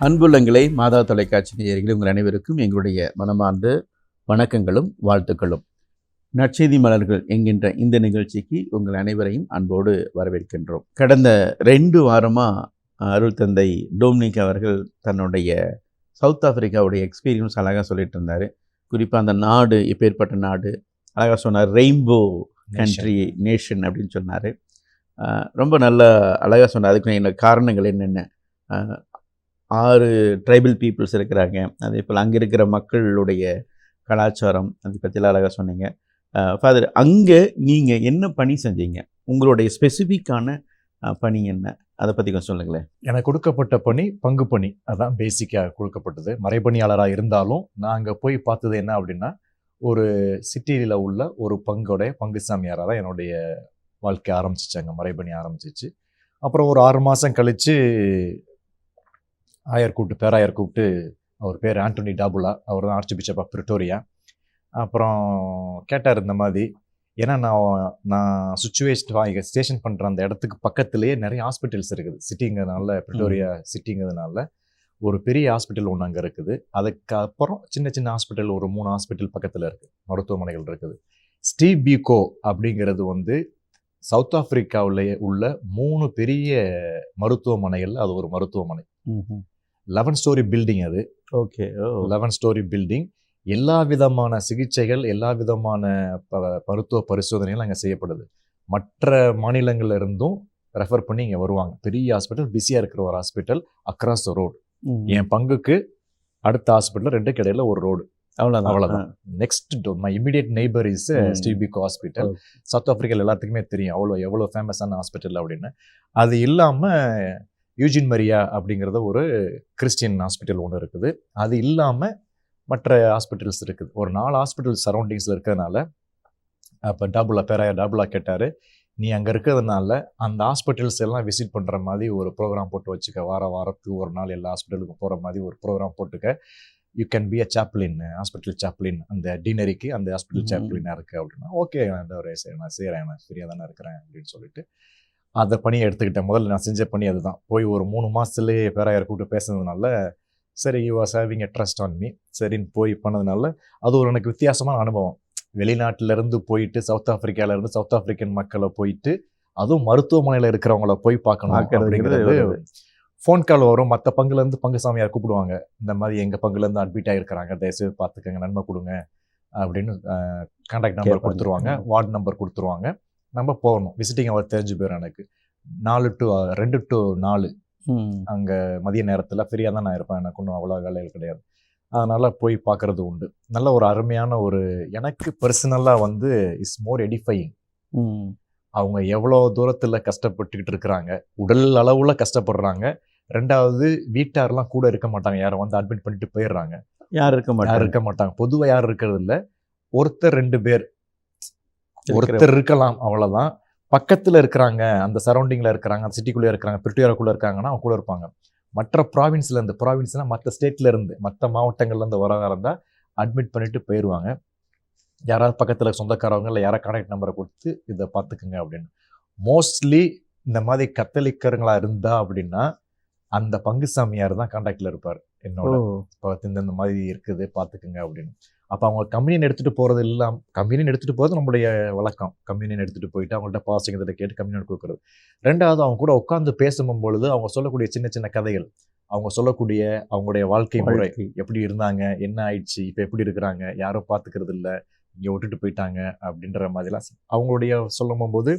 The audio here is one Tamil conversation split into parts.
அன்புள்ளங்களை மாதா தொலைக்காட்சி நேயர்களே, உங்கள் அனைவருக்கும் எங்களுடைய மனமார்ந்த வணக்கங்களும் வாழ்த்துக்களும். நற்செய்தி மலர்கள் என்கின்ற இந்த நிகழ்ச்சிக்கு உங்கள் அனைவரையும் அன்போடு வரவேற்கின்றோம். கடந்த 2 வாரமாக அருள் தந்தை டோம்னிக் அவர்கள் தன்னுடைய சவுத் ஆப்பிரிக்காவுடைய எக்ஸ்பீரியன்ஸ் அழகாக சொல்லிட்டு இருந்தார். குறிப்பாக அந்த நாடு எப்பேற்பட்ட நாடு அழகாக சொன்னார். ரெயின்போ கண்ட்ரி நேஷன் அப்படின்னு சொன்னார். ரொம்ப நல்ல அழகாக சொன்னார். அதுக்கு என்ன காரணங்கள் என்னென்ன, 6 ட்ரைபல் பீப்புள்ஸ் இருக்கிறாங்க, அதே போல் அங்கே இருக்கிற மக்களுடைய கலாச்சாரம், அதை பற்றிலாம் அழகாக சொன்னீங்க. ஃபாதர், அங்கே நீங்கள் என்ன பணி செஞ்சீங்க? உங்களுடைய ஸ்பெசிஃபிக்கான பணி என்ன, அதை பற்றி கொஞ்சம் சொல்லுங்களேன். எனக்கு கொடுக்கப்பட்ட பணி பங்கு பணி, அதுதான் பேசிக்காக கொடுக்கப்பட்டது. மறைபணியாளராக இருந்தாலும் நான் அங்கே போய் பார்த்தது என்ன அப்படின்னா, ஒரு சிட்டியில் உள்ள ஒரு பங்கு சாமியாராக தான் என்னுடைய வாழ்க்கை ஆரம்பிச்சிச்சு. அங்கே மறைபணி ஆரம்பிச்சிச்சு. அப்புறம் ஒரு 6 மாதம் கழித்து பேராயர் கூப்பிட்டு, அவர் பேர் ஆண்டோனி டாபுலா, அவர் தான் ஆர்ச்சி பிஷப் ஆஃப் பிரிட்டோரியா. அப்புறம் கேட்டார் இந்த மாதிரி, ஏன்னா நான் ஸ்டேஷன் பண்ணுற அந்த இடத்துக்கு பக்கத்துலேயே நிறைய ஹாஸ்பிட்டல்ஸ் இருக்குது. சிட்டிங்கிறதுனால, பிரிட்டோரியா சிட்டிங்கிறதுனால ஒரு பெரிய ஹாஸ்பிட்டல் ஒன்று அங்கே இருக்குது. அதுக்கப்புறம் சின்ன சின்ன ஹாஸ்பிட்டல் ஒரு 3 ஹாஸ்பிட்டல் பக்கத்தில் இருக்குது, மருத்துவமனைகள் இருக்குது. ஸ்டீவ் பிகோ அப்படிங்கிறது சவுத் ஆப்பிரிக்காவில் உள்ள 3 பெரிய மருத்துவமனைகள். அது ஒரு மருத்துவமனை, 11 ஸ்டோரி பில்டிங். அது ஓகே, 11 ஸ்டோரி பில்டிங். எல்லா விதமான சிகிச்சைகள், எல்லா விதமான மருத்துவ பரிசோதனைகள் அங்கே செய்யப்படுது. மற்ற மாநிலங்கள்ல இருந்தும் ரெஃபர் பண்ணி இங்கே வருவாங்க. பெரிய ஹாஸ்பிட்டல், பிஸியாக இருக்கிற ஒரு ஹாஸ்பிட்டல், அக்ராஸ் த ரோடு. என் பங்குக்கு அடுத்த ஹாஸ்பிட்டல் 2 இடையில ஒரு ரோடு, அவ்வளோதான். Next my immediate neighbour is Steve pico hospital. South ஆப்பிரிக்காவில் எல்லாத்துக்குமே தெரியும் எவ்வளோ ஃபேமஸான ஹாஸ்பிட்டல் அப்படின்னு. அது இல்லாமல் யூஜின் மரியா அப்படிங்கிறத ஒரு கிறிஸ்டியன் ஹாஸ்பிட்டல் ஒன்று இருக்குது. அது இல்லாமல் மற்ற ஹாஸ்பிட்டல்ஸ் இருக்குது. ஒரு 4 ஹாஸ்பிட்டல் சரௌண்டிங்ஸில் இருக்கிறதுனால, அப்போ பேராயர் டாபுலா கேட்டார், நீ அங்கே இருக்கிறதுனால அந்த ஹாஸ்பிட்டல்ஸ் எல்லாம் விசிட் பண்ணுற மாதிரி ஒரு ப்ரோக்ராம் போட்டு வச்சுக்க. வாரத்துக்கு ஒரு நாள் எல்லா ஹாஸ்பிட்டலுக்கும் போகிற மாதிரி ஒரு ப்ரோக்ராம் போட்டுக்க. You can be a Chaplin, hospital Chaplin. அந்த டினரிக்கு அந்த ஹாஸ்பிட்டல் சாப்ளினாக இருக்குது அப்படின்னா, ஓகே நான் செய்கிறேன், நான் ஃப்ரீயாக தானே இருக்கிறேன் அப்படின்னு சொல்லிட்டு அந்த பணியை எடுத்துக்கிட்டேன். முதல்ல நான் செஞ்ச பணி அதுதான். போய் ஒரு 3 மாதத்துலேயே பேராயர் கூப்பிட்டு பேசுனதுனால சரி you was having a trust on me, சரின்னு போய் பண்ணதுனால அது ஒரு எனக்கு வித்தியாசமான அனுபவம். வெளிநாட்டிலேருந்து போயிட்டு சவுத் ஆஃப்ரிக்காவிலேருந்து சவுத் ஆஃப்ரிக்கன் மக்களை போயிட்டு அதுவும் மருத்துவமனையில் இருக்கிறவங்கள போய் பார்க்கணும் அப்படிங்கிறது. ஃபோன் கால் வரும், மற்ற பங்குலேருந்து பங்கு சாமியார் கூப்பிடுவாங்க, இந்த மாதிரி எங்கள் பங்குலேருந்து அட்மிட் ஆகிருக்கிறாங்க, தயவுசெய்து பார்த்துக்கங்க, நன்மை கொடுங்க அப்படின்னு கான்டாக்ட் நம்பர் கொடுத்துருவாங்க, வார்டு நம்பர் கொடுத்துருவாங்க. நம்ம போகணும். விசிட்டிங் அவர் தெரிஞ்சு போயிடும். எனக்கு 2 to 4 அங்கே மதிய நேரத்தில் ஃப்ரீயாக தான் நான் இருப்பேன், எனக்கு ஒன்றும் அவ்வளோ வேலைகள் கிடையாது. அதனால் போய் பார்க்குறது உண்டு. நல்ல ஒரு அருமையான ஒரு, எனக்கு பர்சனலாக வந்து இஸ் மோர் எடிஃபையிங். அவங்க எவ்வளோ தூரத்தில் கஷ்டப்பட்டுக்கிட்டு இருக்கிறாங்க, உடல் அளவில் கஷ்டப்படுறாங்க. 2வது வீட்டாரெலாம் கூட இருக்க மாட்டாங்க, யாரை வந்து அட்மிட் பண்ணிட்டு போயிடுறாங்க, யாரும் இருக்க மாட்டாங்க. பொதுவாக யாரும் இருக்கிறது இல்லை. ஒருத்தர் 2 பேர், ஒருத்தர் இருக்கலாம், அவ்வளோதான். பக்கத்தில் இருக்கிறாங்க, அந்த சரௌண்டிங்கில் இருக்கிறாங்க, அந்த சிட்டிக்குள்ளே இருக்கிறாங்க, பிரிட்டோரியாக்குள்ளே இருக்காங்கன்னா அவங்க கூட இருப்பாங்க. மற்ற ப்ராவின்ஸ்லேருந்து, ப்ராவின்ஸ்னால் மற்ற ஸ்டேட்லேருந்து, மற்ற மாவட்டங்கள்லேருந்து வரதா இருந்தால் அட்மிட் பண்ணிவிட்டு போயிடுவாங்க. யாராவது பக்கத்தில் சொந்தக்காரவங்க இல்லை யாராவது கான்டாக்ட் நம்பரை கொடுத்து இதை பார்த்துக்குங்க அப்படின்னு. மோஸ்ட்லி இந்த மாதிரி கத்தலிக்கருங்களாக இருந்தால் அப்படின்னா அந்த பங்கு சாமியார் தான் கான்டாக்டில் இருப்பார் என்னோட. இப்போ இந்த மாதிரி இருக்குது பார்த்துக்குங்க அப்படின்னு. அப்போ அவங்க கம்யூனியன் எடுத்துகிட்டு போகிறது இல்லாமல், கம்யூனியன் எடுத்துகிட்டு போகிறது நம்மளுடைய வழக்கம். கம்யூனியன் எடுத்துகிட்டு போயிட்டு அவங்கள்ட்ட பாசிங்கிறத கேட்டு கம்யூனியன் கொடுக்குறது. 2வது அவங்க கூட உட்காந்து பேசும்பொழுது அவங்க சொல்லக்கூடிய சின்ன சின்ன கதைகள், அவங்க சொல்லக்கூடிய அவங்களுடைய வாழ்க்கை முறை, எப்படி இருந்தாங்க, என்ன ஆயிடுச்சு, இப்போ எப்படி இருக்கிறாங்க, யாரும் பார்த்துக்கிறது இல்லை, இங்கே விட்டுட்டு போயிட்டாங்க அப்படின்ற மாதிரிலாம் அவங்களுடைய சொல்லும் போது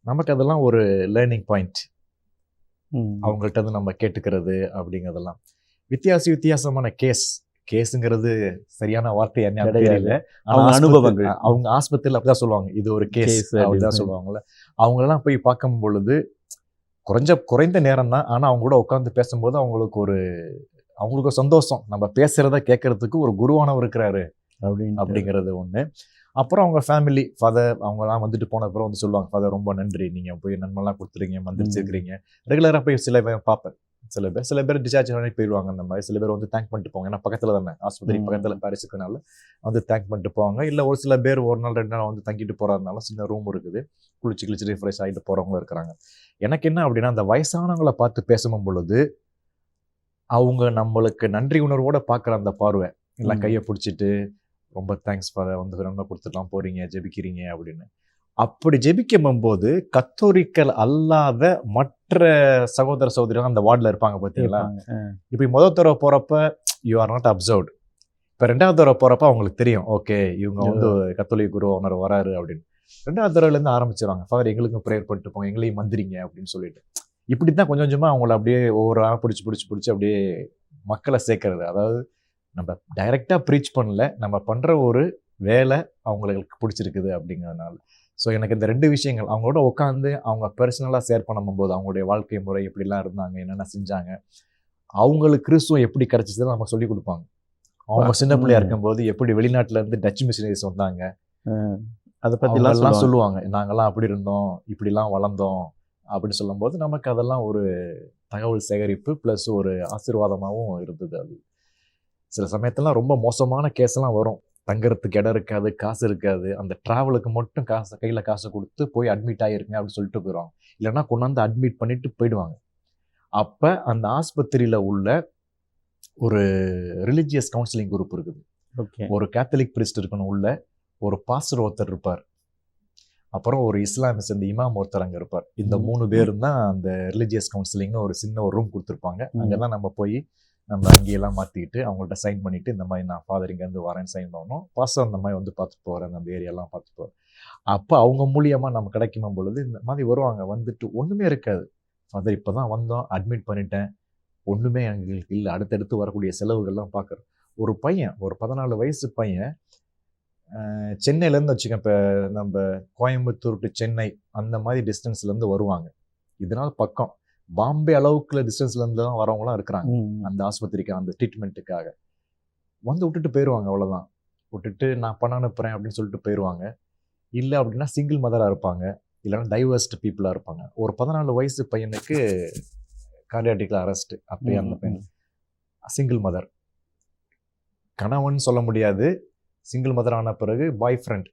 நமக்கு அதெல்லாம் ஒரு லேர்னிங் பாயிண்ட். அவங்கள்ட்ட வந்து நம்ம கேட்டுக்கிறது அப்படிங்கிறதெல்லாம் வித்தியாசமான கேஸுங்கிறது சரியான வார்த்தை என்ன தெரியல. அனுபவங்கள் அவங்க ஆஸ்பத்திரியில் அப்படிதான் சொல்லுவாங்க, இது ஒரு கேஸ் அப்படிதான் சொல்லுவாங்கல்ல. அவங்களெல்லாம் போய் பார்க்கும் பொழுது குறைந்த நேரம் தான், ஆனால் அவங்க கூட உட்காந்து பேசும்போது அவங்களுக்கு சந்தோஷம். நம்ம பேசுறத கேட்கறதுக்கு ஒரு குருவானவர் இருக்கிறாரு அப்படிங்கிறது ஒன்று. அப்புறம் அவங்க ஃபேமிலி, ஃபாதர் அவங்கலாம் வந்துட்டு போன அப்புறம் வந்து சொல்லுவாங்க, ஃபாதர் ரொம்ப நன்றி, நீங்கள் போய் நன்மைலாம் கொடுத்துருக்கீங்க, மந்திரிச்சிருக்கிறீங்க. ரெகுலராக போய் சில பேர் பார்ப்பேன். சில பேர் டிஸ்சார்ஜ் பண்ணி போயிடுவாங்க. அந்த மாதிரி சில பேர் வந்து தேங்க் பண்ணிட்டு போவாங்க, ஏன்னா பக்கத்தில் தானே ஆஸ்பத்திரி, பக்கத்தில் பாரிஸுக்குனால வந்து தேங்க் பண்ணிட்டு போவாங்க. இல்லை ஒரு சில பேர் 1 நாள் 2 நாள் வந்து தங்கிட்டு போகிறதுனால சின்ன ரூம் இருக்குது, குளிச்சு ரிஃப்ரெஷ் ஆகிட்டு போகிறவங்களும் இருக்கிறாங்க. எனக்கு என்ன அப்படின்னா, அந்த வயசானவங்களை பார்த்து பேசும் பொழுது அவங்க நம்மளுக்கு நன்றி உணர்வோடு பார்க்குற அந்த பார்வை, இல்லை கையை பிடிச்சிட்டு ரொம்ப தேங்க்ஸ் ஃபாதர், வந்து நன்மை கொடுத்துட்டுலாம் போகிறீங்க, ஜெபிக்கிறீங்க அப்படின்னு. அப்படி ஜெபிக்கும் போது கத்தோலிக்கல் அல்லாத மற்ற சகோதர சகோதரிகள் அந்த வார்டில் இருப்பாங்க பார்த்தீங்களா. இப்போ முதல் தடவை போகிறப்ப யூ ஆர் நாட் அப்சர்வ்டு. இப்போ 2வது தடவை போகிறப்ப அவங்களுக்கு தெரியும், ஓகே இவங்க வந்து கத்தோலிக்க குரு ஓனர் வராரு அப்படின்னு. 2வது தடவைலேருந்து ஆரம்பிச்சிடுவாங்க, ஃபாதர் எங்களுக்கும் ப்ரேயர் பண்ணிட்டு போங்க, எங்களையும் மந்திரிங்க அப்படின்னு சொல்லிட்டு. இப்படி தான் கொஞ்சம் கொஞ்சமாக அவங்கள அப்படியே ஒவ்வொரு ஆளாக பிடிச்சி அப்படியே மக்களை சேர்க்கறது. அதாவது நம்ம டைரெக்டாக ப்ரீச் பண்ணல, நம்ம பண்ணுற ஒரு வேலை அவங்களுக்கு பிடிச்சிருக்குது அப்படிங்கிறதுனால. ஸோ எனக்கு இந்த 2 விஷயங்கள், அவங்களோட உட்காந்து அவங்க பர்சனலாக ஷேர் பண்ணும்போது அவங்களுடைய வாழ்க்கை முறை எப்படிலாம் இருந்தாங்க, என்னென்ன செஞ்சாங்க, அவங்களுக்கு கிறிஸ்துவம் எப்படி கிடச்சிச்சுன்னு நம்ம சொல்லிக் கொடுப்பாங்க. அவங்க சின்ன பிள்ளையா இருக்கும்போது எப்படி வெளிநாட்டிலேருந்து டச் மிஷினரிஸ் வந்தாங்க, அதை பற்றிலாம் சொல்லுவாங்க. நாங்கள்லாம் அப்படி இருந்தோம், இப்படிலாம் வளர்ந்தோம் அப்படின்னு சொல்லும்போது நமக்கு அதெல்லாம் ஒரு தகவல் சேகரிப்பு ப்ளஸ் ஒரு ஆசீர்வாதமாகவும் இருந்தது. அது சில சமயத்துலாம் ரொம்ப மோசமான கேஸ்லாம் வரும், தங்குறதுக்கு இடம் இருக்காது, காசு இருக்காது, அந்த ட்ராவலுக்கு மட்டும் கையில் காசை கொடுத்து போய் அட்மிட் ஆகிருங்க அப்படின்னு சொல்லிட்டு போயிடுவாங்க. இல்லைன்னா கொண்டாந்து அட்மிட் பண்ணிட்டு போயிடுவாங்க. அப்போ அந்த ஆஸ்பத்திரியில் உள்ள ஒரு ரிலிஜியஸ் கவுன்சிலிங் குரூப் இருக்குது. ஒரு கேத்தலிக் பிரிஸ்ட் இருக்கணும் உள்ள, ஒரு பாஸ்டர் ஒருத்தர் இருப்பார், அப்புறம் ஒரு இஸ்லாமிய சேர்ந்த இமாம் ஒருத்தர் அங்கே இருப்பார். இந்த 3 பேரும் தான் அந்த ரிலிஜியஸ் கவுன்சிலிங்னு ஒரு சின்ன ஒரு ரூம் கொடுத்துருப்பாங்க. அங்கே தான் நம்ம போய் நம்ம அங்கேயெல்லாம் மாற்றிக்கிட்டு அவங்கள்ட்ட சைன் பண்ணிவிட்டு, இந்த மாதிரி நான் ஃபாதர் இங்கேருந்து வரேன்னு சைன் பண்ணணும், பாஸ்டர் அந்த மாதிரி வந்து பார்த்துட்டு போகிறேன், அந்த ஏரியாலாம் பார்த்துட்டு போகிறேன். அப்போ அவங்க மூலியமாக நம்ம கிடைக்கும் பொழுது இந்த மாதிரி வருவாங்க. வந்துட்டு ஒன்றுமே இருக்காது, ஃபாதர் இப்போ தான் வந்தோம், அட்மிட் பண்ணிட்டேன், ஒன்றுமே எங்களுக்கு இல்லை, அடுத்தடுத்து வரக்கூடிய செலவுகள்லாம் பார்க்குறோம். ஒரு பையன், ஒரு 14 வயசு பையன், சென்னையிலேருந்து வச்சுக்கேன், இப்போ நம்ம கோயம்புத்தூர் டு சென்னை அந்த மாதிரி டிஸ்டன்ஸ்லேருந்து வருவாங்க. இதனால் பக்கம் பாம்பே அளவுக்குள்ள டிஸ்டன்ஸ்லேருந்து தான் வரவங்களாம் இருக்கிறாங்க அந்த ஆஸ்பத்திரிக்கு, அந்த ட்ரீட்மெண்ட்டுக்காக வந்து விட்டுட்டு போயிடுவாங்க. அவ்வளோதான், விட்டுட்டு நான் பணம் அனுப்புகிறேன் அப்படின்னு சொல்லிட்டு போயிடுவாங்க. இல்லை அப்படின்னா சிங்கிள் மதராக இருப்பாங்க, இல்லைன்னா டைவர்ஸ்டு பீப்புளாக இருப்பாங்க. ஒரு 14 வயசு பையனுக்கு கார்டியாட்டிக்கில் அரெஸ்ட். அப்பயே அந்த பையன் சிங்கிள் மதர், கணவன் சொல்ல முடியாது, சிங்கிள் மதர் ஆன பிறகு பாய் ஃப்ரெண்ட்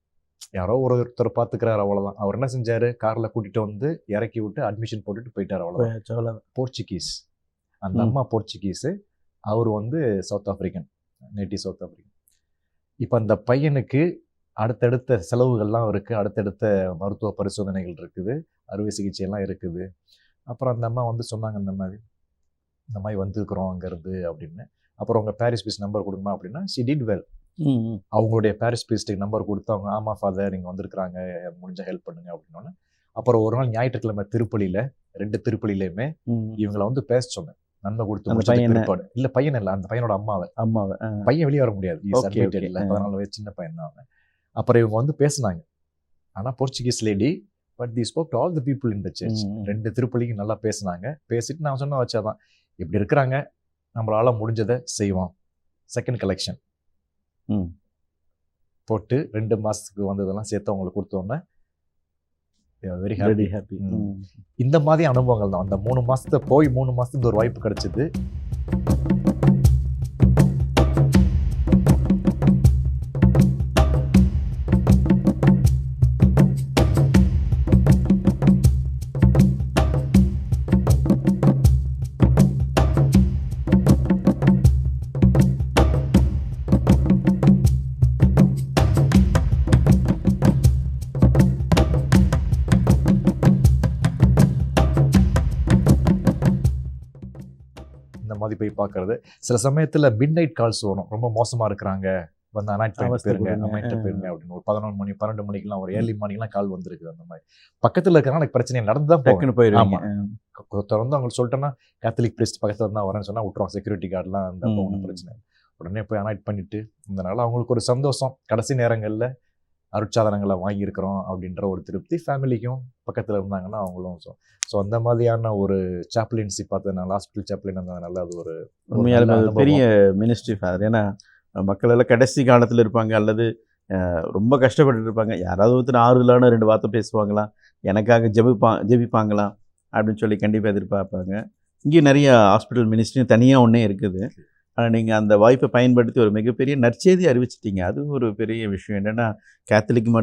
யாரோ ஒருத்தர் பார்த்துக்கிறார், அவ்வளோதான். அவர் என்ன செஞ்சார், காரில் கூட்டிகிட்டு வந்து இறக்கி விட்டு அட்மிஷன் போட்டுட்டு போயிட்டார், அவ்வளோதான். போர்ச்சுகீஸ், அந்த அம்மா போர்ச்சுகீஸு, அவர் வந்து south African, native south African. இப்போ அந்த பையனுக்கு அடுத்தடுத்த செலவுகள்லாம் இருக்குது, அடுத்தடுத்த மருத்துவ பரிசோதனைகள் இருக்குது, அறுவை சிகிச்சையெல்லாம் இருக்குது. அப்புறம் அந்த அம்மா வந்து சொன்னாங்க, இந்த மாதிரி வந்துருக்குறோம் அங்கேருந்து அப்படின்னு. அப்புறம் உங்கள் பாரிஸ் பீஸ் நம்பர் கொடுங்கம்மா அப்படின்னா ஷி டிட் வெல். அவங்களுடைய பாரிஸ் பீஸ்ட்டுக்கு நம்பர் கொடுத்து அவங்க ஆமாம் ஃபாதர் இங்கே வந்திருக்கிறாங்க, முடிஞ்ச ஹெல்ப் பண்ணுங்க அப்படின்னோடனே, அப்புறம் ஒரு நாள் ஞாயிற்றுக்கிழமை திருப்பலியில் 2 திருப்பலியிலையுமே இவங்களை வந்து பேச சொன்னேன், நன்மை கொடுத்து பிற்பாடு. இல்லை பையன் இல்லை, அந்த பையனோட அம்மாவை. பையன் வெளியே வர முடியாது, இல்லை 14 வயசு சின்ன பையன் தான் அவன். அப்புறம் இவங்க வந்து பேசினாங்க. ஆனால் Portuguese lady, but the spoke to all the people in the church. 2 திருப்பலிக்கு நல்லா பேசினாங்க. பேசிட்டு நான் சொன்ன வச்சாதான் இப்படி இருக்கிறாங்க, நம்மளால முடிஞ்சதை செய்வோம். செகண்ட் கலெக்ஷன் போட்டு 2 மாதத்துக்கு வந்ததெல்லாம் சேர்த்து அவங்களுக்கு கொடுத்தோன்னே வெரி ஹாப்பி. இந்த மாதிரி அனுபவங்கள் தான். அந்த 3 மாதத்தை போய் 3 மாதத்துக்கு ஒரு வாய்ப்பு கிடைச்சிது. மாதிரி போய் பார்க்கறது. சில சமயத்தில் மிட் நைட் கால்ஸ் வரும், ரொம்ப மோசமாக இருக்கிறாங்க, வந்து அனாய்ட் போயிருங்க அப்படின்னு. ஒரு 11 மணி 12 மணிக்கெல்லாம் ஒரு ஏர்லி மார்னிங்லாம் கால் வந்துருக்குது. அந்த மாதிரி பக்கத்தில் இருக்கிறனால எனக்கு பிரச்சனை நடந்து தான் போயிருக்கேன். ஆமாம், தொடர்ந்து அவங்களுக்கு சொல்லிட்டேன்னா கேத்தலிக் பிரிஸ்ட் பக்கத்தில் தான் வரேன்னு சொன்னால் விட்டுருவோம், செக்யூரிட்டி கார்டெலாம் அந்த ஒன்றும் பிரச்சனை. உடனே போய் அனாய்ட் பண்ணிட்டு இருந்தனால அவங்களுக்கு ஒரு சந்தோஷம். கடைசி நேரங்களில் அருட்சாதனங்களை வாங்கியிருக்கிறோம் அப்படின்ற ஒரு திருப்தி. ஃபேமிலிக்கும் பக்கத்தில் இருந்தாங்கன்னா அவங்களும். ஸோ அந்த மாதிரியான ஒரு சாப்ளின்சி பார்த்ததுனால, ஹாஸ்பிட்டல் சாப்ளின் இருந்ததுனால அது ஒரு உண்மையாலுமே பெரிய மினிஸ்ட்ரி ஃபாதர். ஏன்னா மக்கள் எல்லாம் கடைசி காலத்தில் இருப்பாங்க, அல்லது ரொம்ப கஷ்டப்பட்டு இருப்பாங்க. யாராவது ஒருத்தர் ஆறுதலான 2 வார்த்தை பேசுவாங்களா, எனக்காக ஜெபிப்பாங்களா அப்படின்னு சொல்லி கண்டிப்பாக எதிர்பார்ப்பாங்க. இங்கேயும் நிறைய ஹாஸ்பிட்டல் மினிஸ்ட்ரியும் தனியாக ஒன்றே இருக்குது. ஆனால் நீங்கள் அந்த வாய்ப்பை பயன்படுத்தி ஒரு மிகப்பெரிய நற்செய்தி அறிவிச்சிட்டிங்க. அது ஒரு பெரிய விஷயம். என்னென்னா கேத்தலிக்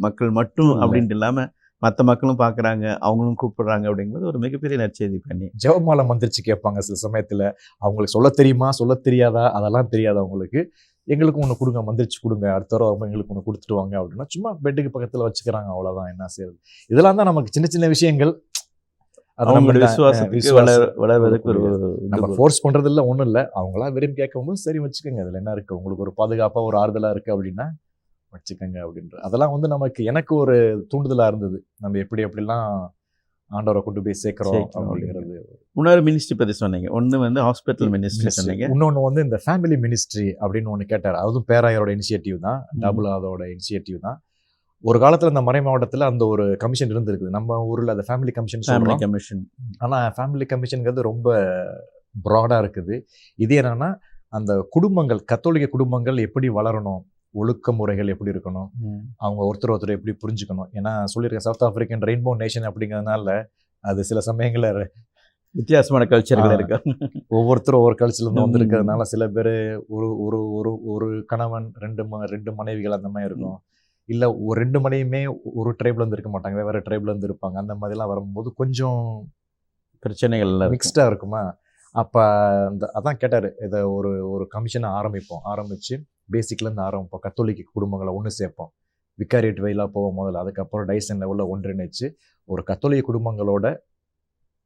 மக்கள் மட்டும் அப்படின்ட்டு இல்லாமல் மற்ற மக்களும் பார்க்குறாங்க, அவங்களும் கூப்பிடுறாங்க அப்படிங்கிறது ஒரு மிகப்பெரிய நற்செய்தி பண்ணி. ஜெபமாலை மந்திரிச்சு கேட்பாங்க சில சமயத்தில். அவங்களுக்கு சொல்ல தெரியுமா சொல்ல தெரியாதா அதெல்லாம் தெரியாது அவங்களுக்கு. எங்களுக்கு ஒன்று கொடுங்க, மந்திரிச்சு கொடுங்க, அடுத்த வாரம் எங்களுக்கு ஒன்று கொடுத்துட்டு வாங்க அப்படின்னா சும்மா பெட்டுக்கு பக்கத்தில் வச்சுக்கிறாங்க, அவ்வளோதான். என்ன செய்யுது? இதெல்லாம் தான் நமக்கு சின்ன சின்ன விஷயங்கள். வளர்வதற்கு ஒரு நம்ம ஃபோர்ஸ் பண்றது இல்லை, ஒன்றும் இல்லை. அவங்களா விரும்பி கேட்கும்போது சரி வச்சுக்கோங்க, அதில் என்ன இருக்குது, உங்களுக்கு ஒரு பாதுகாப்பாக ஒரு ஆறுதலாக இருக்குது அப்படின்னா வச்சுக்கோங்க அப்படின்ற. அதெல்லாம் வந்து எனக்கு ஒரு தூண்டுதலாக இருந்தது. நம்ம எப்படிலாம் ஆண்டவரை கொண்டு போய் சேர்க்குறோம் அப்படிங்கிறது. இன்னொரு மினிஸ்ட்ரி பற்றி சொன்னீங்க. ஒன்று வந்து ஹாஸ்பிட்டல் மினிஸ்ட்ரி சொன்னீங்க, இன்னொன்று வந்து இந்த ஃபேமிலி மினிஸ்ட்ரி அப்படின்னு ஒன்று கேட்டார். அதுவும் பேராயரோட இனிஷியேட்டிவ் தான், டபுளாதோட இனிஷியேட்டிவ் தான். ஒரு காலத்தில் அந்த மறை மாவட்டத்தில் அந்த ஒரு கமிஷன் இருந்திருக்குது. நம்ம ஊரில் அந்த ஃபேமிலி கமிஷன். ஆனால் ஃபேமிலி கமிஷனுங்கிறது ரொம்ப ப்ராடாக இருக்குது. இது என்னன்னா, அந்த குடும்பங்கள், கத்தோலிக்க குடும்பங்கள் எப்படி வளரணும், ஒழுக்க முறைகள் எப்படி இருக்கணும், அவங்க ஒருத்தர் எப்படி புரிஞ்சுக்கணும். ஏன்னா சொல்லியிருக்கேன், சவுத் ஆப்பிரிக்கன் ரெயின்போ நேஷன் அப்படிங்கிறதுனால அது சில சமயங்களில் வித்தியாசமான கல்ச்சர்கள் இருக்கு. ஒவ்வொருத்தரும் ஒவ்வொரு கல்ச்சர்லேருந்து வந்திருக்கிறதுனால சில பேர் ஒரு கணவன் 2 மனைவிகள் அந்த மாதிரி இருக்கும். இல்லை ஒரு 2 மனைவியுமே ஒரு ட்ரைப்லேருந்து இருக்க மாட்டாங்க, வேறு ட்ரைப்லேருந்து இருப்பாங்க. அந்த மாதிரிலாம் வரும்போது கொஞ்சம் பிரச்சனைகள் மிக்ஸ்டாக இருக்குமா. அப்போ அதான் கேட்டார், இதை ஒரு கமிஷனை ஆரம்பித்து பேசிக்லேருந்து ஆரம்பிப்போம், கத்தோலிக்க குடும்பங்களை ஒன்று சேர்ப்போம், விக்காரியேட் வழியாக போவோம் முதல்ல, அதுக்கப்புறம் டைசன் லெவலில் ஒன்றிணைச்சு ஒரு கத்தோலிக்க குடும்பங்களோட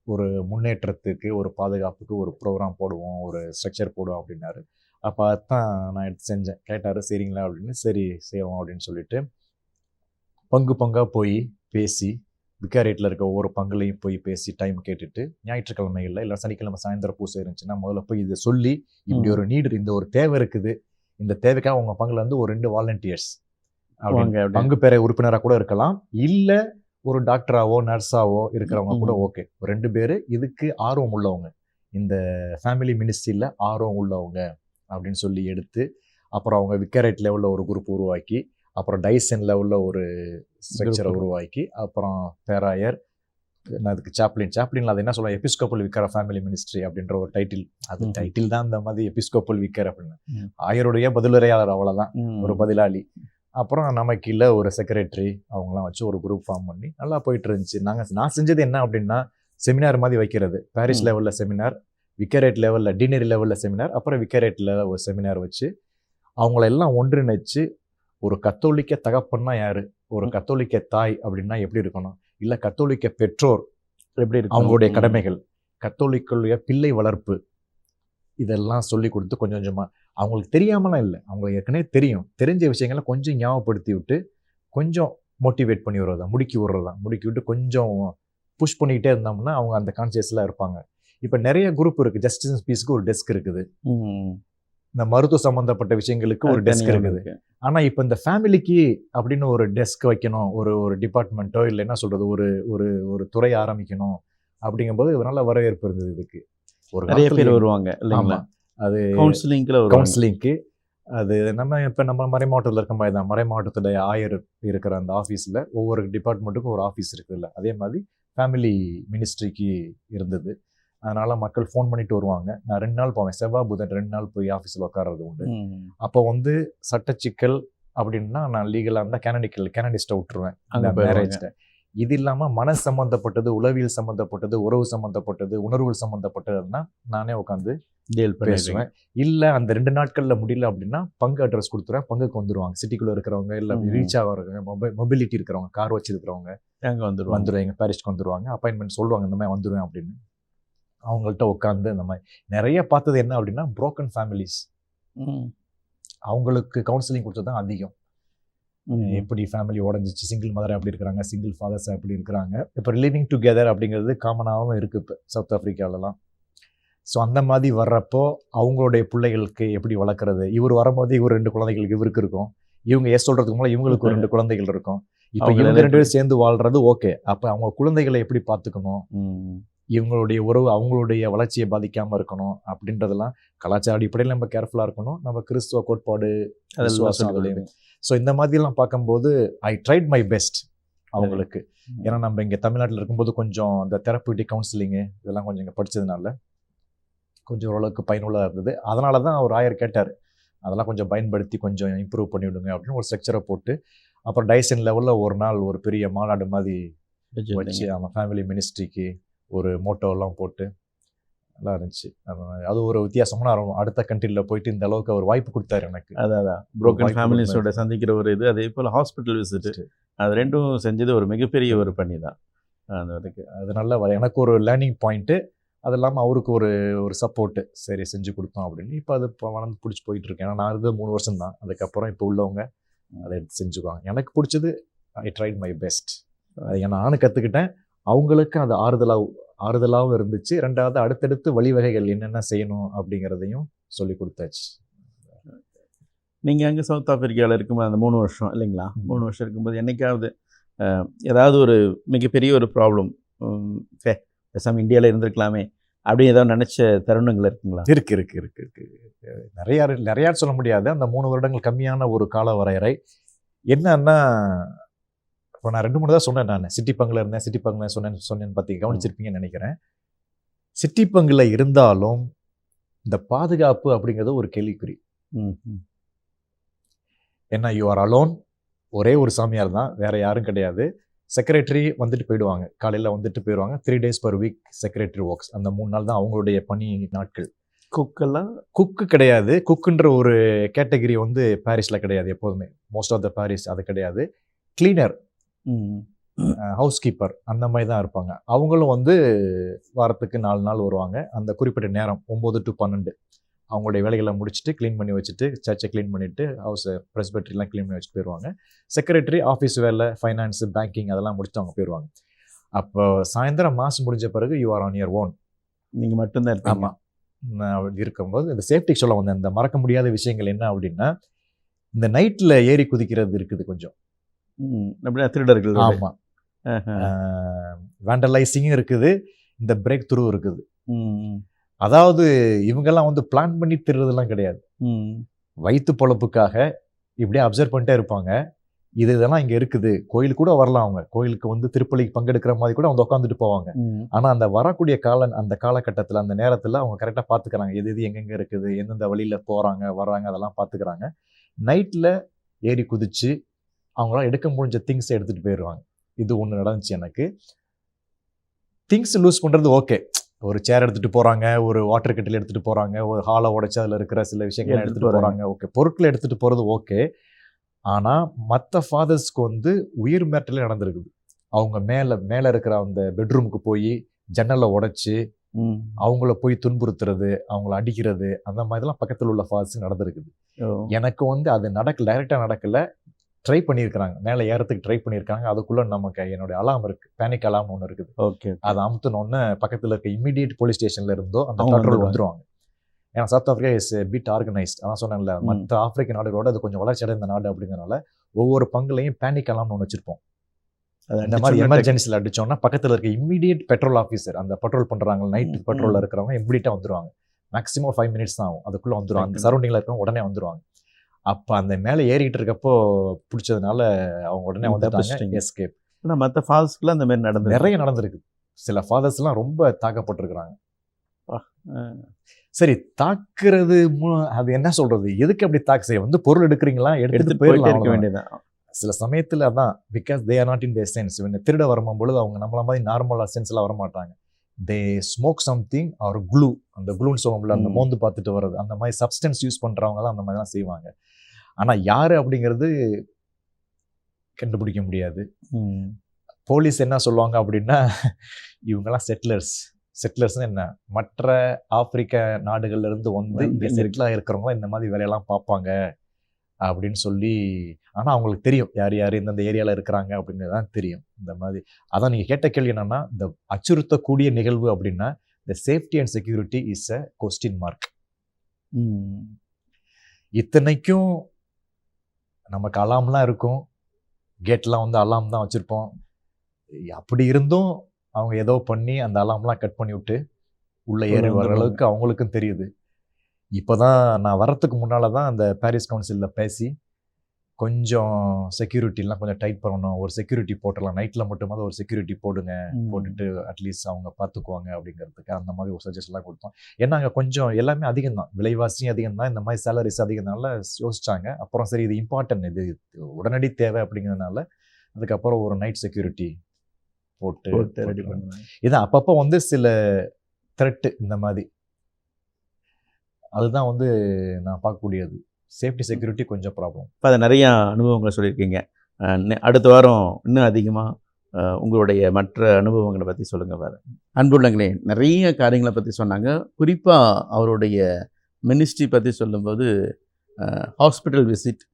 ஒரு முன்னேற்றத்துக்கு, ஒரு பாதுகாப்புக்கு ஒரு ப்ரோக்ராம் போடுவோம், ஒரு ஸ்ட்ரக்சர் போடுவோம் அப்படின்னாரு. அப்போ அதுதான் நான் எடுத்து செஞ்சேன். கேட்டார் சரிங்களா அப்படின்னு. சரி செய்வோம் அப்படின்னு சொல்லிட்டு பங்காக போய் பேசி, விக்காரியேட்டில் இருக்க ஒவ்வொரு பங்குலையும் போய் பேசி டைம் கேட்டுட்டு, ஞாயிற்றுக்கிழமைகளில் இல்லை சனிக்கிழமை சாயந்தரம் பூசை இருந்துச்சுன்னா முதல்ல போய் இதை சொல்லி, இப்படி ஒரு நீடு, இந்த ஒரு தேவை இருக்குது, இந்த தேவைக்காக உங்கள் பங்குல வந்து ஒரு 2 வாலண்டியர்ஸ் பங்கு பேர உறுப்பினராக கூட இருக்கலாம், இல்லை ஒரு டாக்டராவோ நர்ஸாவோ இருக்கிறவங்க கூட ஓகே. 2 பேர் இதுக்கு ஆர்வம் உள்ளவங்க, இந்த ஃபேமிலி மினிஸ்ட்ரியில் ஆர்வம் உள்ளவங்க அப்படின்னு சொல்லி எடுத்து, அப்புறம் அவங்க விக்காரியேட் லெவலில் ஒரு குரூப் உருவாக்கி, அப்புறம் டைசன் லெவலில் ஒரு ஸ்ட்ரக்சரை உருவாக்கி, அப்புறம் பேராயர், அதுக்கு சாப்ளின் அது என்ன சொல்லுவாங்க, எபிஸ்கோப்பல் விக்கர் ஃபேமிலி மினிஸ்ட்ரி அப்படின்ற ஒரு டைட்டில். அது டைட்டில் தான் அந்த மாதிரி எபிஸ்கோப்பல் விக்கர் அப்படின்னு. ஆயருடைய பதிலுரையாளர், அவ்வளோதான், ஒரு பதிலாளி. அப்புறம் நமக்கு இல்லை ஒரு செக்ரட்டரி, அவங்களாம் வச்சு ஒரு குரூப் ஃபார்ம் பண்ணி நல்லா போயிட்டு இருந்துச்சு. நான் செஞ்சது என்ன அப்படின்னா, செமினார் மாதிரி வைக்கிறது. பாரிஸ் லெவலில் செமினார், விக்கரேட் லெவலில் டீனரி லெவலில் செமினார், அப்புறம் விக்கரேட்டில் ஒரு செமினார் வச்சு அவங்களெல்லாம் ஒன்றிணைச்சு ஒரு கத்தோலிக்க தகப்பன்னா யார், ஒரு கத்தோலிக்க தாய் அப்படின்னா எப்படி இருக்கணும், இல்லை கத்தோலிக்க பெற்றோர் எப்படி இருக்கு அவங்களுடைய கடமைகள், கத்தோலிக்களுடைய பிள்ளை வளர்ப்பு, இதெல்லாம் சொல்லி கொடுத்து கொஞ்சம் கொஞ்சமாக அவங்களுக்கு தெரியாமலாம் இல்லை, அவங்களுக்கு ஏற்கனவே தெரிஞ்ச விஷயங்களை கொஞ்சம் ஞாபகப்படுத்தி விட்டு கொஞ்சம் மோட்டிவேட் பண்ணி விடுறதா, முடுக்கி விட்டு கொஞ்சம் புஷ் பண்ணிக்கிட்டே இருந்தோம்னா அவங்க அந்த கான்சியஸ்லாம் இருப்பாங்க. இப்போ நிறைய குரூப் இருக்குது. ஜஸ்டிஸ் பீஸ்க்கு ஒரு டெஸ்க் இருக்குது, இந்த மருத்துவ சம்மந்தப்பட்ட விஷயங்களுக்கு ஒரு டெஸ்க் இருக்குது. ஆனால் இப்போ இந்த ஃபேமிலிக்கு அப்படின்னு ஒரு டெஸ்க் வைக்கணும், ஒரு டிபார்ட்மெண்ட்டோ இல்லை என்ன சொல்கிறது ஒரு ஒரு ஒரு துறை ஆரம்பிக்கணும் அப்படிங்கும்போது நல்ல வரவேற்பு இருந்தது. இதுக்கு ஒரு நிறைய பேர் வருவாங்க இல்லைங்களா, அது கவுன்சிலிங்க்கு. அது நம்ம மறை மாவட்டத்தில் இருக்க மாதிரி தான், மறை மாவட்டத்தில் ஆயர் இருக்கிற அந்த ஆஃபீஸில் ஒவ்வொரு டிபார்ட்மெண்ட்டுக்கும் ஒரு ஆஃபீஸ் இருக்குதுல்ல, அதே மாதிரி ஃபேமிலி மினிஸ்ட்ரிக்கு இருந்தது. அதனால் மக்கள் ஃபோன் பண்ணிட்டு வருவாங்க. நான் 2 நாள் போவேன், செவ்வாய் புதன் 2 நாள் போய் ஆஃபீஸில் உட்கார்றது உண்டு. அப்போ வந்து சட்டச்சிக்கல் அப்படின்னா நான் லீகலாக இருந்தால் கேனடிஸ்ட்டை விட்டுருவேன் அந்த மேரேஜ்ட. இது இல்லாமல் மன சம்மந்தப்பட்டது, உளவியல் சம்மந்தப்பட்டது, உறவு சம்மந்தப்பட்டது, உணர்வுகள் சம்மந்தப்பட்டதுன்னா நானே உட்காந்து பேசுவேன். இல்லை அந்த 2 நாட்களில் முடியல அப்படின்னா பங்கு அட்ரஸ் கொடுத்துருவேன், பங்குக்கு வந்துடுவாங்க. சிட்டிக்குள்ளே இருக்கிறவங்க, இல்லை ரீச் ஆகிறவங்க, மொபிலிட்டி இருக்கிறவங்க, கார் வச்சுருக்கிறவங்க வந்துடுவாங்க, பாரிஸ்க்கு வந்துடுவாங்க, அப்பாயின்மெண்ட் சொல்லுவாங்க இந்த மாதிரி வந்துடுவேன் அப்படின்னு. அவங்கள்ட்ட உட்காந்து இந்த மாதிரி நிறைய பார்த்தது என்ன அப்படின்னா புரோக்கன் ஃபேமிலிஸ், அவங்களுக்கு கவுன்சிலிங் கொடுத்தது தான் அதிகம். எப்படி ஃபேமிலி உடஞ்சிச்சு, சிங்கிள் மதர் அப்படி இருக்கிறாங்க, சிங்கிள் ஃபாதர்ஸ் அப்படி இருக்கிறாங்க. இப்போ லிவிங் டுகெதர் அப்படிங்கிறது காமனாகவும் இருக்குது இப்போ சவுத் ஆஃப்ரிக்காலலாம். ஸோ அந்த மாதிரி வர்றப்போ அவங்களுடைய பிள்ளைகளுக்கு எப்படி வளர்க்குறது, இவர் வரும்போது இவர் 2 குழந்தைகளுக்கு இவருக்கு இருக்கும், இவங்க சொல்கிறதுக்கு மேலே இவங்களுக்கு 2 குழந்தைகள் இருக்கும். இப்போ இவங்க 2 பேரும் சேர்ந்து வாழ்றது ஓகே, அப்போ அவங்க குழந்தைகளை எப்படி பார்த்துக்கணும், இவங்களுடைய உறவு அவங்களுடைய வளர்ச்சியை பாதிக்காமல் இருக்கணும் அப்படின்றதெல்லாம் கலாச்சார அடிப்படையில் நம்ம கேர்ஃபுல்லாக இருக்கணும். நம்ம கிறிஸ்துவ கோட்பாடு அதெல்லாம். ஸோ இந்த மாதிரிலாம் பார்க்கும்போது ஐ ட்ரைட் மை பெஸ்ட் அவங்களுக்கு. ஏன்னா நம்ம இங்கே தமிழ்நாட்டில் இருக்கும்போது கொஞ்சம் இந்த தெரப்பியூட்டிக் கவுன்சிலிங்கு இதெல்லாம் கொஞ்சம் இங்கே படித்ததுனால கொஞ்சம் ஓரளவுக்கு பயனுள்ளதாக இருந்தது. அதனால தான் அவர் ஆயர் கேட்டார், அதெல்லாம் கொஞ்சம் பயன்படுத்தி கொஞ்சம் இம்ப்ரூவ் பண்ணி விடுங்க அப்படின்னு ஒரு ஸ்ட்ரக்சரை போட்டு அப்புறம் டைசன் லெவலில் ஒரு நாள் ஒரு பெரிய மாநாடு மாதிரி வச்சு நம்ம ஃபேமிலி மினிஸ்ட்ரிக்கு ஒரு மோட்டோலாம் போட்டு நல்லா இருந்துச்சு. அது ஒரு வித்தியாசமான அடுத்த கண்ட்ரியில் போயிட்டு இந்த அளவுக்கு அவர் வாய்ப்பு கொடுத்தாரு எனக்கு. அதான் புரோக்கன் ஃபேமிலிஸோட சந்திக்கிற ஒரு இது, அதே போல் ஹாஸ்பிட்டல் விசிட்டு, அது 2ம் செஞ்சது ஒரு மிகப்பெரிய ஒரு பணி தான். அது நல்லா எனக்கு ஒரு லேர்னிங் பாயிண்ட்டு. அது இல்லாமல் அவருக்கு ஒரு சப்போர்ட்டு, சரி செஞ்சு கொடுத்தோம் அப்படின்னு. இப்போ அது இப்போ வளர்ந்து பிடிச்சி போயிட்டுருக்கேன். ஏன்னா நான் இது 3 வருஷம் தான், அதுக்கப்புறம் இப்போ உள்ளவங்க அதை எடுத்து செஞ்சுக்குவாங்க. எனக்கு பிடிச்சது ஐ ட்ரைட் மை பெஸ்ட். அதை நானும் கற்றுக்கிட்டேன், அவங்களுக்கு அது ஆறுதலாகவும் இருந்துச்சு. 2வது அடுத்தடுத்து வழிவகைகள் என்னென்ன செய்யணும் அப்படிங்கிறதையும் சொல்லி கொடுத்தாச்சு. நீங்கள் அங்கே சவுத் ஆஃப்ரிக்காவில் இருக்கும்போது அந்த 3 வருஷம் இல்லைங்களா, 3 வருஷம் இருக்கும்போது என்னைக்காவது ஏதாவது ஒரு மிகப்பெரிய ஒரு ப்ராப்ளம், பேசாமல் இந்தியாவில் இருந்திருக்கலாமே அப்படின்னு ஏதாவது நினச்ச தருணங்கள் இருக்குங்களா? இருக்கு. நிறையா சொல்ல முடியாது. அந்த 3 வருடங்கள் கம்மியான ஒரு கால வரையறை. என்னன்னா இப்போ நான் 2-3 தான் சொன்னேன். நான் சிட்டி பங்கில் இருந்தேன், சிட்டி பங்கில் சொன்னேன்னு பார்த்து கவனிச்சிருப்பீங்கன்னு நினைக்கிறேன். சிட்டி பங்கில் இருந்தாலும் இந்த பாதுகாப்பு அப்படிங்கிறது ஒரு கேள்விக்குறி. ஏன்னா யூ ஆர் அலோன், ஒரே ஒரு சாமியார் தான், வேற யாரும் கிடையாது. செக்ரட்டரி வந்துட்டு போயிடுவாங்க, காலையில் வந்துட்டு போயிடுவாங்க. 3 days per week secretary works. அந்த 3 நாள் தான் அவங்களுடைய பணி நாட்கள். குக்கு கிடையாது. குக்குன்ற ஒரு கேட்டகரி வந்து பாரிஸில் கிடையாது எப்போதுமே, மோஸ்ட் ஆஃப் த பாரிஸ் அது கிடையாது. கிளீனர், ஹவுஸ் கீப்பர் அந்த மாதிரி தான் இருப்பாங்க. அவங்களும் வந்து வாரத்துக்கு 4 நாள் வருவாங்க. அந்த குறிப்பிட்ட நேரம் 9 to 12 அவங்களுடைய வேலைகளை முடிச்சுட்டு க்ளீன் பண்ணி வச்சுட்டு, சர்ச்சை க்ளீன் பண்ணிவிட்டு, ஹவுஸை ப்ரெஸ்பெட்ரிலாம் க்ளீன் பண்ணி வச்சுட்டு போயிடுவாங்க. செக்ரட்டரி ஆஃபீஸ் வேலை, ஃபைனான்ஸு, பேங்கிங் அதெல்லாம் முடிச்சுட்டு அவங்க போயிடுவாங்க. அப்போ சாயந்தரம் மாதம் முடிஞ்ச பிறகு you are on your own, நீங்கள் மட்டும்தான் இருப்பீங்க. ஆமாம், நான் இருக்கும்போது இந்த சேஃப்டிக்கு சொல்ல வந்தேன். இந்த மறக்க முடியாத விஷயங்கள் என்ன அப்படின்னா, இந்த நைட்டில் ஏறி குதிக்கிறது இருக்குது கொஞ்சம். அப்படின்னா திருடர்கள். ஆமாம், வேண்டலைசிங்கும் இருக்குது, இந்த பிரேக் த்ரூ இருக்குது. அதாவது இவங்கெல்லாம் வந்து பிளான் பண்ணி திருடுறதுலாம் கிடையாது, வயிற்று பொழப்புக்காக இப்படியே அப்சர்வ் பண்ணிட்டே இருப்பாங்க. இதெல்லாம் இங்கே இருக்குது. கோயிலுக்கு கூட வரலாம், அவங்க கோயிலுக்கு வந்து திருப்பலிக்கு பங்கெடுக்கிற மாதிரி கூட அவங்க உட்காந்துட்டு போவாங்க. ஆனால் அந்த வரக்கூடிய அந்த காலகட்டத்தில் அந்த நேரத்தில் அவங்க கரெக்டாக பார்த்துக்கிறாங்க, எது எங்கெங்கே இருக்குது, எந்தெந்த வழியில் போகிறாங்க வர்றாங்க, அதெல்லாம் பார்த்துக்கிறாங்க. நைட்டில் ஏறி குதிச்சு அவங்களாம் எடுக்க முடிஞ்ச திங்ஸை எடுத்துகிட்டு போயிடுவாங்க. இது ஒன்று நடந்துச்சு எனக்கு. திங்ஸ் லூஸ் பண்ணுறது ஓகே, ஒரு சேர் எடுத்துட்டு போறாங்க, ஒரு வாட்டர் கெட்டில் எடுத்துட்டு போறாங்க, ஒரு ஹாலை உடைச்சு அதுல இருக்கிற சில விஷயங்களை எடுத்துட்டு போறாங்க. ஓகே, பொருட்களை எடுத்துட்டு போறது ஓகே. ஆனா மற்ற ஃபாதர்ஸ்க்கு வந்து உயிர் மிரட்டலே நடந்திருக்குது. அவங்க மேல இருக்கிற அந்த பெட்ரூமுக்கு போய் ஜன்னலை உடைச்சு அவங்கள போய் துன்புறுத்துறது, அவங்கள அடிக்கிறது, அந்த மாதிரிலாம் பக்கத்தில் உள்ள ஃபாதர்ஸ் நடந்திருக்குது. எனக்கு வந்து அது டைரக்டா நடக்கல. ட்ரை பண்ணியிருக்கிறாங்க, மேலே ஏறத்துக்கு ட்ரை பண்ணியிருக்காங்க. அதுக்குள்ள நமக்கு என்னுடைய அலாம் இருக்கு, பேனிக் அலாம் ஒன்று இருக்குது. ஓகே, அதை அமுத்தினோன்னு பக்கத்தில் இருக்க இமீடியட் போலீஸ் ஸ்டேஷன்ல இருந்தோ அந்த பெட்ரோல் வந்துருவாங்க. ஏன்னா south Africa is bit organised. அதான் சொன்னேன்ல, மற்ற ஆப்பிரிக்க நாடுகளோட அது கொஞ்சம் வளர்ச்சி அடைந்த நாடு அப்படிங்கிறனால ஒவ்வொரு பங்குலையும் பேனிக் அலாம்னு ஒன்று வச்சிருப்போம். இந்த மாதிரி எமர்ஜென்சியில் அடிச்சோம்னா பக்கத்தில் இருக்க இமீடியட் பெட்ரோல் ஆஃபீஸர், அந்த பெட்ரோல் பண்றாங்க நைட் பெட்ரோல்ல இருக்கிறவங்க இமீடியட்டா வந்துருவாங்க. மேக்ஸிமம் 5 minutes தான் ஆகும், அதுக்குள்ள வந்துருவாங்க. அந்த சரௌண்டிங்ல இருக்கவங்க உடனே வந்துருவாங்க. அப்போ அந்த மேலே ஏறிக்கிட்டு இருக்கப்போ பிடிச்சதுனால அவங்க உடனே வந்துட்டாங்க, எஸ்கேப். ஆனால் மற்ற ஃபாதர்ஸ்க்குலாம் அந்த மாதிரி நிறைய நடந்திருக்கு. சில ஃபாதர்ஸ்லாம் ரொம்ப தாக்கப்பட்டிருக்கிறாங்க. சரி, தாக்குறது அது என்ன சொல்றது, எதுக்கு அப்படி தாக்கு செய்ய வந்து பொருள் எடுக்கிறீங்களா, எடுத்துட்டு போயிடலாம், இருக்க வேண்டியதான். சில சமயத்தில் அதான், because they are not in their sense. திருட வரும்பொழுது அவங்க நம்மள மாதிரி நார்மலாக சென்ஸ்லாம் வரமாட்டாங்க. They smoke something or glue, அந்த க்ளூன்னு சொல்லுவோம்ல, அந்த மோந்து பார்த்துட்டு வர்றது, அந்த மாதிரி சப்ஸ்டன்ஸ் யூஸ் பண்ணுறவங்க தான் அந்த மாதிரிலாம் செய்வாங்க. ஆனால் யார் அப்படிங்கிறது கண்டுபிடிக்க முடியாது. போலீஸ் என்ன சொல்லுவாங்க அப்படின்னா, இவங்கெல்லாம் செட்டிலர்ஸ்னு என்ன, மற்ற ஆப்பிரிக்க நாடுகள்ல இருந்து வந்து இங்கே செட்டிலாக இருக்கிறவங்க இந்த மாதிரி வேலையெல்லாம் பார்ப்பாங்க அப்படின்னு சொல்லி. ஆனால் அவங்களுக்கு தெரியும் யார் யார் இந்தந்த ஏரியாவில் இருக்கிறாங்க அப்படிங்கிறது தான் தெரியும். இந்த மாதிரி அதான் நீங்கள் கேட்ட கேள்வி என்னன்னா, இந்த அச்சுறுத்தக்கூடிய நிகழ்வு அப்படின்னா the safety and security is a question mark. இத்தனைக்கும் நமக்கு அலாம்லாம் இருக்கும், கேட்லாம் வந்து அலாம் தான் வச்சுருப்போம். அப்படி இருந்தும் அவங்க ஏதோ பண்ணி அந்த அலாம்லாம் கட் பண்ணி விட்டு உள்ளே ஏறி வர அளவுக்கு அவங்களுக்கும் தெரியுது. இப்போ தான் நான் வரத்துக்கு முன்னால் தான் அந்த பாரிஸ் கவுன்சிலில் பேசி கொஞ்சம் செக்யூரிட்டிலாம் கொஞ்சம் டைட் பண்ணணும், ஒரு செக்யூரிட்டி போட்டுடலாம், நைட்டில் மட்டுமாவது ஒரு செக்யூரிட்டி போடுங்க, போட்டுட்டு அட்லீஸ்ட் அவங்க பார்த்துக்குவாங்க அப்படிங்கிறதுக்கு அந்த மாதிரி ஒரு சஜஷன்லாம் கொடுத்தோம். ஏன்னா அங்கே கொஞ்சம் எல்லாமே அதிகம் தான், விலைவாசியும் அதிகம் தான், இந்த மாதிரி சேலரிஸ் அதிகம்னால யோசிச்சாங்க. அப்புறம் சரி இது இம்பார்ட்டன்ட், இது உடனடி தேவை அப்படிங்கிறதுனால அதுக்கப்புறம் ஒரு நைட் செக்யூரிட்டி போட்டு ரெடி பண்ணுவாங்க. இதான் அப்பப்போ வந்து சில த்ரெட்டு இந்த மாதிரி, அதுதான் வந்து நான் பார்க்கக்கூடியது. சேஃப்டி செக்யூரிட்டி கொஞ்சம் ப்ராப்ளம். இப்போ அதை நிறையா அனுபவங்களை சொல்லியிருக்கீங்க. அடுத்த வாரம் இன்னும் அதிகமாக உங்களுடைய மற்ற அனுபவங்களை பற்றி சொல்லுங்கள். வேறு அன்புள்ளங்களே, நிறைய காரியங்களை பற்றி சொன்னாங்க. குறிப்பாக அவருடைய மினிஸ்ட்ரி பற்றி சொல்லும்போது ஹாஸ்பிட்டல் விசிட்,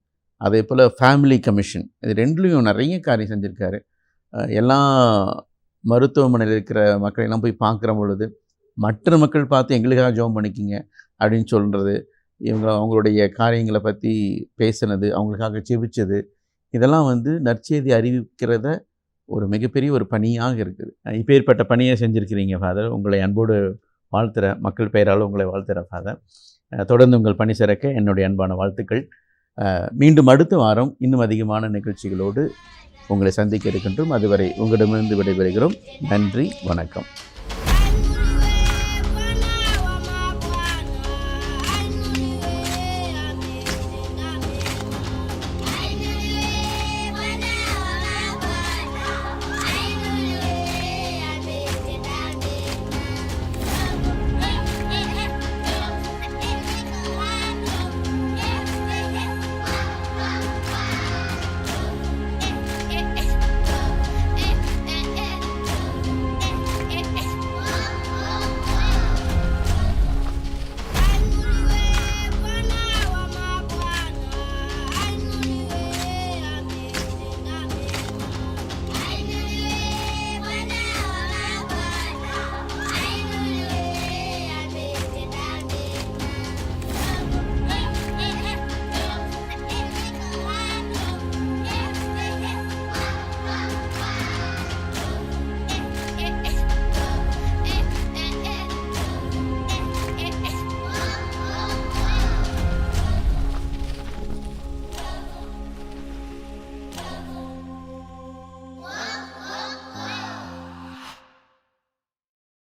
அதே போல் ஃபேமிலி கமிஷன், இது ரெண்டுலேயும் நிறைய காரியம் செஞ்சுருக்காரு. எல்லா மருத்துவமனையில் இருக்கிற மக்களெல்லாம் போய் பார்க்குற பொழுது மற்ற மக்கள் பார்த்து எங்களுக்காக ஜெபம் பண்ணிக்கிங்க அப்படின்னு சொல்கிறது, அவங்களுடைய காரியங்களை பற்றி பேசுனது, அவங்களுக்காக ஜெபிச்சது, இதெல்லாம் வந்து நற்செய்தி அறிவிக்கிறத ஒரு மிகப்பெரிய ஒரு பணியாக இருக்குது. இப்பேற்பட்ட பணியை செஞ்சுருக்கிறீங்க ஃபாதர். உங்களை அன்போடு வாழ்த்துற, மக்கள் பெயரால் உங்களை வாழ்த்துற ஃபாதர். தொடர்ந்து உங்கள் பணி சிறக்க என்னுடைய அன்பான வாழ்த்துக்கள். மீண்டும் அடுத்த வாரம் இன்னும் அதிகமான நிகழ்ச்சிகளோடு உங்களை சந்திக்க இருக்கின்றோம். அதுவரை உங்களிடமிருந்து விடைபெறுகிறோம். நன்றி, வணக்கம்.